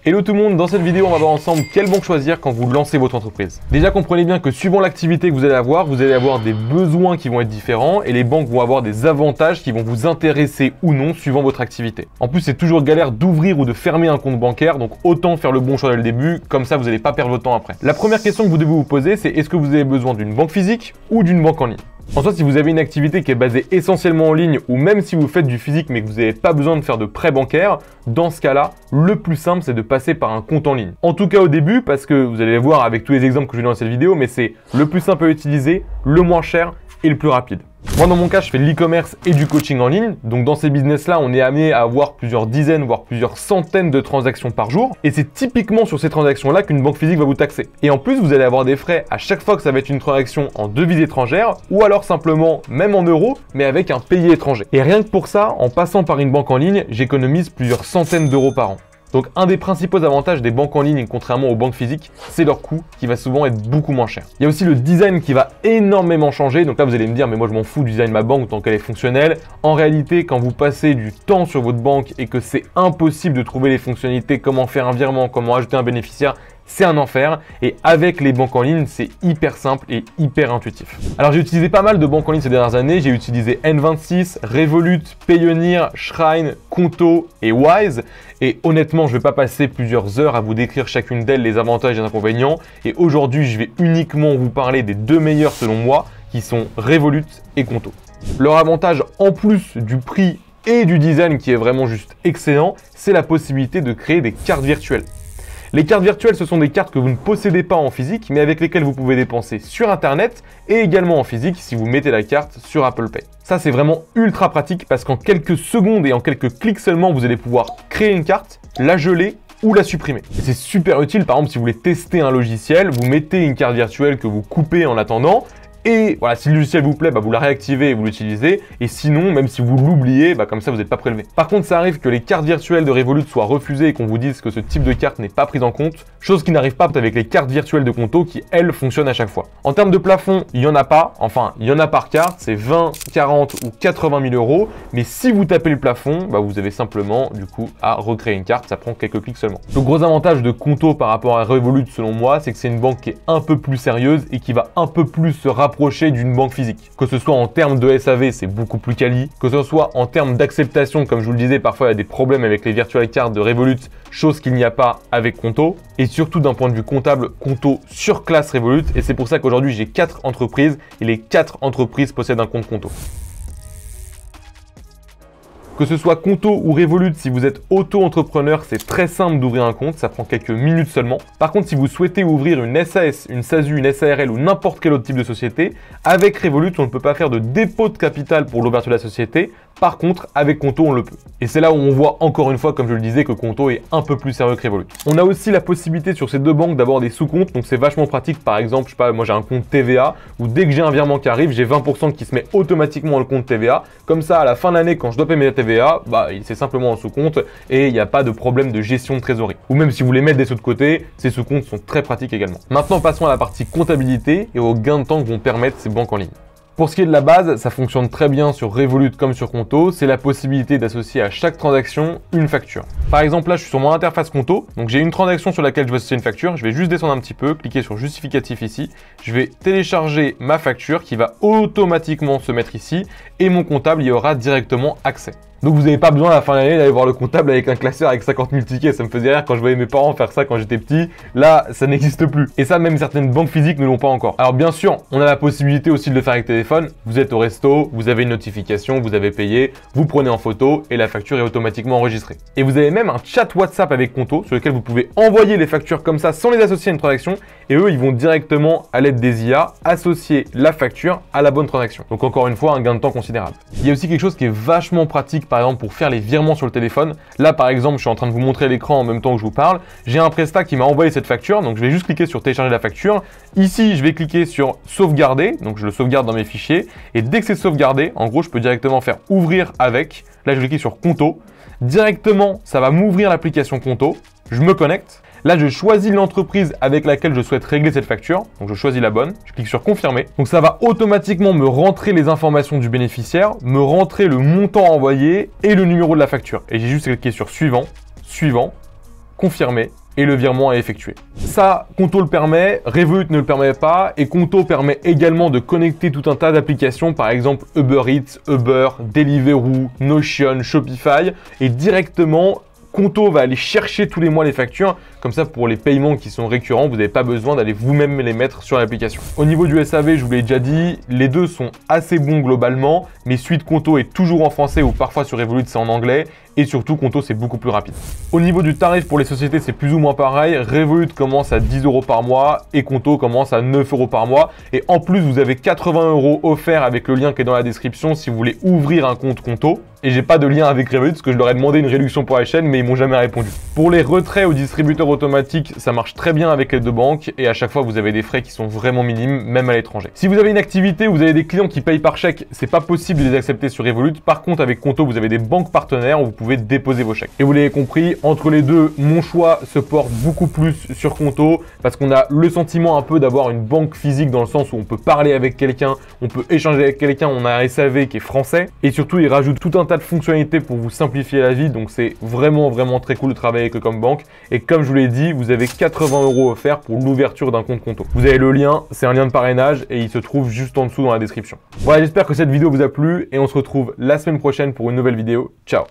Hello tout le monde, dans cette vidéo on va voir ensemble quelle banque choisir quand vous lancez votre entreprise. Déjà comprenez bien que suivant l'activité que vous allez avoir des besoins qui vont être différents et les banques vont avoir des avantages qui vont vous intéresser ou non suivant votre activité. En plus c'est toujours galère d'ouvrir ou de fermer un compte bancaire, donc autant faire le bon choix dès le début, comme ça vous n'allez pas perdre votre temps après. La première question que vous devez vous poser c'est est-ce que vous avez besoin d'une banque physique ou d'une banque en ligne? En soit, si vous avez une activité qui est basée essentiellement en ligne ou même si vous faites du physique mais que vous n'avez pas besoin de faire de prêt bancaire, dans ce cas-là, le plus simple c'est de passer par un compte en ligne. En tout cas au début, parce que vous allez voir avec tous les exemples que je vais dans cette vidéo, mais c'est le plus simple à utiliser, le moins cher et le plus rapide. Moi dans mon cas, je fais de l'e-commerce et du coaching en ligne. Donc dans ces business-là, on est amené à avoir plusieurs dizaines, voire plusieurs centaines de transactions par jour. Et c'est typiquement sur ces transactions-là qu'une banque physique va vous taxer. Et en plus, vous allez avoir des frais à chaque fois que ça va être une transaction en devises étrangères ou alors simplement même en euros, mais avec un pays étranger. Et rien que pour ça, en passant par une banque en ligne, j'économise plusieurs centaines d'euros par an. Donc un des principaux avantages des banques en ligne, contrairement aux banques physiques, c'est leur coût qui va souvent être beaucoup moins cher. Il y a aussi le design qui va énormément changer. Donc là vous allez me dire mais moi je m'en fous du design de ma banque tant qu'elle est fonctionnelle. En réalité quand vous passez du temps sur votre banque et que c'est impossible de trouver les fonctionnalités, comment faire un virement, comment ajouter un bénéficiaire, c'est un enfer et avec les banques en ligne, c'est hyper simple et hyper intuitif. Alors j'ai utilisé pas mal de banques en ligne ces dernières années, j'ai utilisé N26, Revolut, Payoneer, Shrine, Conto et Wise et honnêtement, je ne vais pas passer plusieurs heures à vous décrire chacune d'elles, les avantages et les inconvénients et aujourd'hui, je vais uniquement vous parler des deux meilleurs selon moi qui sont Revolut et Conto. Leur avantage en plus du prix et du design qui est vraiment juste excellent, c'est la possibilité de créer des cartes virtuelles. Les cartes virtuelles, ce sont des cartes que vous ne possédez pas en physique, mais avec lesquelles vous pouvez dépenser sur Internet et également en physique si vous mettez la carte sur Apple Pay. Ça, c'est vraiment ultra pratique parce qu'en quelques secondes et en quelques clics seulement, vous allez pouvoir créer une carte, la geler ou la supprimer. Et c'est super utile, par exemple, si vous voulez tester un logiciel, vous mettez une carte virtuelle que vous coupez en attendant. Et voilà, si le logiciel vous plaît, vous la réactivez et vous l'utilisez. Et sinon, même si vous l'oubliez, comme ça vous n'êtes pas prélevé. Par contre, ça arrive que les cartes virtuelles de Revolut soient refusées et qu'on vous dise que ce type de carte n'est pas prise en compte. Chose qui n'arrive pas avec les cartes virtuelles de Conto qui, elles, fonctionnent à chaque fois. En termes de plafond, il n'y en a pas. Enfin, il y en a par carte. C'est 20, 40 ou 80 000 euros. Mais si vous tapez le plafond, vous avez simplement, du coup, à recréer une carte. Ça prend quelques clics seulement. Le gros avantage de Conto par rapport à Revolut, selon moi, c'est que c'est une banque qui est un peu plus sérieuse et qui va un peu plus se rapprocher d'une banque physique. Que ce soit en termes de SAV, c'est beaucoup plus quali. Que ce soit en termes d'acceptation, comme je vous le disais, parfois il y a des problèmes avec les virtual cards de Revolut, chose qu'il n'y a pas avec Conto. Et surtout d'un point de vue comptable, Conto surclasse Revolut. Et c'est pour ça qu'aujourd'hui j'ai 4 entreprises et les 4 entreprises possèdent un compte Conto. Que ce soit Conto ou Revolut, si vous êtes auto-entrepreneur, c'est très simple d'ouvrir un compte, ça prend quelques minutes seulement. Par contre, si vous souhaitez ouvrir une SAS, une SASU, une SARL ou n'importe quel autre type de société, avec Revolut, on ne peut pas faire de dépôt de capital pour l'ouverture de la société. Par contre, avec Conto, on le peut. Et c'est là où on voit encore une fois, comme je le disais, que Conto est un peu plus sérieux que Revolut. On a aussi la possibilité sur ces deux banques d'avoir des sous-comptes, donc c'est vachement pratique. Par exemple, je sais pas, moi j'ai un compte TVA, où dès que j'ai un virement qui arrive, j'ai 20% qui se met automatiquement dans le compte TVA. Comme ça, à la fin de l'année, quand je dois payer mes TVA, c'est simplement un sous-compte et il n'y a pas de problème de gestion de trésorerie. Ou même si vous voulez mettre des sous de côté, ces sous-comptes sont très pratiques également. Maintenant, passons à la partie comptabilité et aux gains de temps que vont permettre ces banques en ligne. Pour ce qui est de la base, ça fonctionne très bien sur Revolut comme sur Conto, c'est la possibilité d'associer à chaque transaction une facture. Par exemple là je suis sur mon interface Conto, donc j'ai une transaction sur laquelle je veux associer une facture, je vais juste descendre un petit peu, cliquer sur justificatif ici, je vais télécharger ma facture qui va automatiquement se mettre ici et mon comptable y aura directement accès. Donc vous n'avez pas besoin à la fin de l'année d'aller voir le comptable avec un classeur avec 50 000 tickets. Ça me faisait rire quand je voyais mes parents faire ça quand j'étais petit. Là, ça n'existe plus. Et ça, même certaines banques physiques ne l'ont pas encore. Alors bien sûr, on a la possibilité aussi de le faire avec téléphone. Vous êtes au resto, vous avez une notification, vous avez payé, vous prenez en photo et la facture est automatiquement enregistrée. Et vous avez même un chat WhatsApp avec Conto sur lequel vous pouvez envoyer les factures comme ça sans les associer à une transaction. Et eux, ils vont directement, à l'aide des IA, associer la facture à la bonne transaction. Donc encore une fois, un gain de temps considérable. Il y a aussi quelque chose qui est vachement pratique, par exemple, pour faire les virements sur le téléphone. Là, par exemple, je suis en train de vous montrer l'écran en même temps que je vous parle. J'ai un prestat qui m'a envoyé cette facture, donc je vais juste cliquer sur télécharger la facture. Ici, je vais cliquer sur sauvegarder, donc je le sauvegarde dans mes fichiers. Et dès que c'est sauvegardé, en gros, je peux directement faire ouvrir avec. Là, je vais cliquer sur Conto. Directement, ça va m'ouvrir l'application Conto. Je me connecte. Là, je choisis l'entreprise avec laquelle je souhaite régler cette facture. Donc, je choisis la bonne. Je clique sur confirmer. Donc, ça va automatiquement me rentrer les informations du bénéficiaire, me rentrer le montant envoyé et le numéro de la facture. Et j'ai juste cliqué sur suivant, suivant, confirmer et le virement est effectué. Ça, Conto le permet, Revolut ne le permet pas et Conto permet également de connecter tout un tas d'applications, par exemple Uber Eats, Uber, Deliveroo, Notion, Shopify et directement Conto va aller chercher tous les mois les factures, comme ça pour les paiements qui sont récurrents, vous n'avez pas besoin d'aller vous-même les mettre sur l'application. Au niveau du SAV, je vous l'ai déjà dit, les deux sont assez bons globalement, mais Suite Conto est toujours en français ou parfois sur Revolut c'est en anglais, et surtout Conto c'est beaucoup plus rapide. Au niveau du tarif pour les sociétés, c'est plus ou moins pareil, Revolut commence à 10 € par mois et Conto commence à 9 € par mois, et en plus vous avez 80 € offerts avec le lien qui est dans la description si vous voulez ouvrir un compte Conto. Et j'ai pas de lien avec Revolut parce que je leur ai demandé une réduction pour la chaîne, mais ils m'ont jamais répondu. Pour les retraits au distributeur automatique, ça marche très bien avec les deux banques et à chaque fois vous avez des frais qui sont vraiment minimes, même à l'étranger. Si vous avez une activité, vous avez des clients qui payent par chèque, c'est pas possible de les accepter sur Revolut. Par contre, avec Conto, vous avez des banques partenaires où vous pouvez déposer vos chèques. Et vous l'avez compris, entre les deux, mon choix se porte beaucoup plus sur Conto parce qu'on a le sentiment un peu d'avoir une banque physique dans le sens où on peut parler avec quelqu'un, on peut échanger avec quelqu'un, on a un SAV qui est français et surtout il rajoute tout un tas de fonctionnalités pour vous simplifier la vie, donc c'est vraiment très cool de travailler avec eux comme banque. Et comme je vous l'ai dit, vous avez 80 € offerts pour l'ouverture d'un compte Conto. Vous avez le lien, c'est un lien de parrainage et il se trouve juste en dessous dans la description. Voilà, j'espère que cette vidéo vous a plu et on se retrouve la semaine prochaine pour une nouvelle vidéo. Ciao!